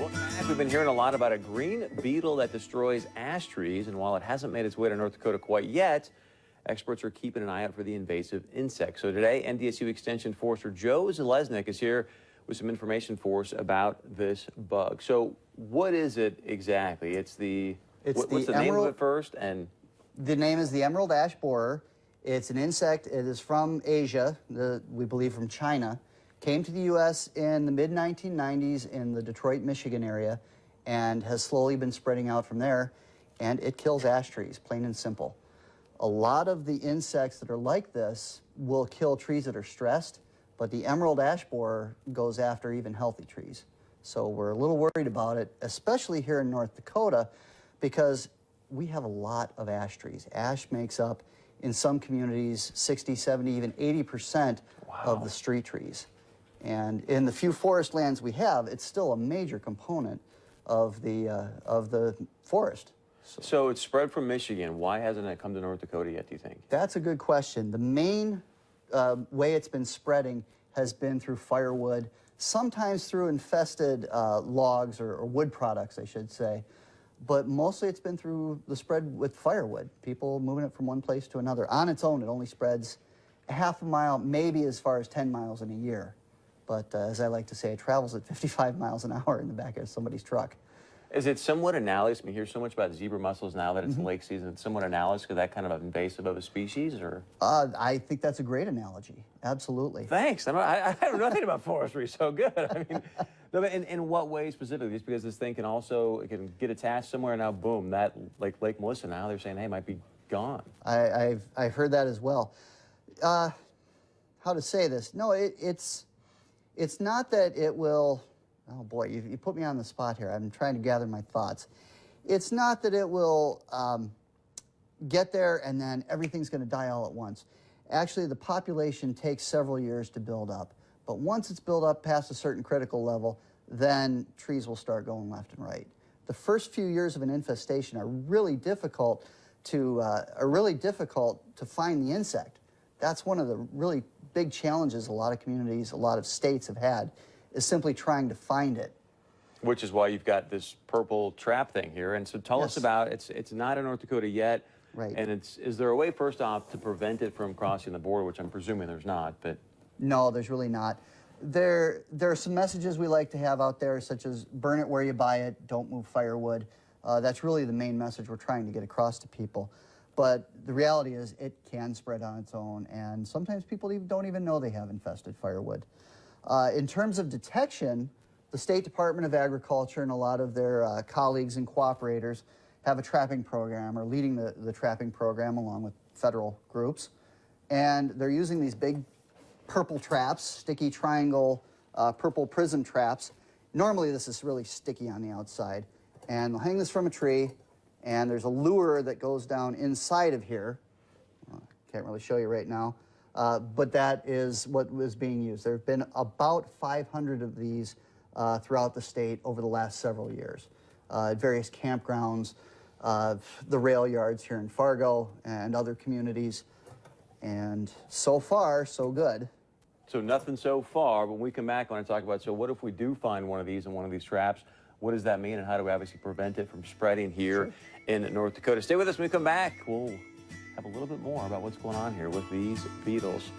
Welcome back. We've been hearing a lot about a green beetle that destroys ash trees, and while it hasn't made its way to North Dakota quite yet, experts are keeping an eye out for the invasive insect. So today, NDSU Extension Forester Joe Zalesnik is here with some information for us about this bug. So what is it exactly? What's the name of it first? And the name is the emerald ash borer. It's an insect. It is from Asia, we believe from China. Came to the U.S. in the mid-1990s in the Detroit, Michigan area, and has slowly been spreading out from there. And it kills ash trees, plain and simple. A lot of the insects that are like this will kill trees that are stressed, but the emerald ash borer goes after even healthy trees. So we're a little worried about it, especially here in North Dakota, because we have a lot of ash trees. Ash makes up, in some communities, 60, 70, even 80% of the street trees. And in the few forest lands we have, it's still a major component of the forest. So it's spread from Michigan. Why hasn't it come to North Dakota yet, do you think? That's a good question. The main way it's been spreading has been through firewood, sometimes through infested logs or wood products, I should say. But mostly it's been through the spread with firewood, people moving it from one place to another. On its own, it only spreads a half a mile, maybe as far as 10 miles in a year. But as I like to say, it travels at 55 miles an hour in the back of somebody's truck. Is it somewhat analogous? We hear so much about zebra mussels now that it's lake season. It's somewhat analogous to that kind of invasive of a species, or? I think that's a great analogy. Absolutely. Thanks. I know nothing about forestry, so good. I mean, in what way specifically? Just because this thing can get attached somewhere, now boom, that like Lake Melissa now they're saying, hey, it might be gone. I've heard that as well. How to say this? No, it's not that it will. Oh boy, you put me on the spot here. I'm trying to gather my thoughts. It's not that it will get there and then everything's going to die all at once. Actually, the population takes several years to build up. But once it's built up past a certain critical level, then trees will start going left and right. The first few years of an infestation are really difficult to find the insect. That's one of the really big challenges a lot of communities, a lot of states have had, is simply trying to find it. Which is why you've got this purple trap thing here. And so tell us about it's not in North Dakota yet. Right. And is there a way, first off, to prevent it from crossing the border, which I'm presuming there's not, but. No, there's really not. There are some messages we like to have out there, such as burn it where you buy it, don't move firewood. That's really the main message we're trying to get across to people. But the reality is it can spread on its own, and sometimes people don't even know they have infested firewood. In terms of detection, the State Department of Agriculture and a lot of their colleagues and cooperators have a trapping program, or leading the trapping program along with federal groups. And they're using these big purple traps, sticky triangle, purple prism traps. Normally this is really sticky on the outside. And they'll hang this from a tree, and there's a lure that goes down inside of here. Can't really show you right now. But that is what was being used. There have been about 500 of these throughout the state over the last several years at various campgrounds, the rail yards here in Fargo and other communities. And so far, so good. So nothing so far, but when we come back, I want to talk about, so what if we do find one of these in one of these traps? What does that mean, and how do we obviously prevent it from spreading here in North Dakota? Stay with us when we come back. We'll have a little bit more about what's going on here with these beetles.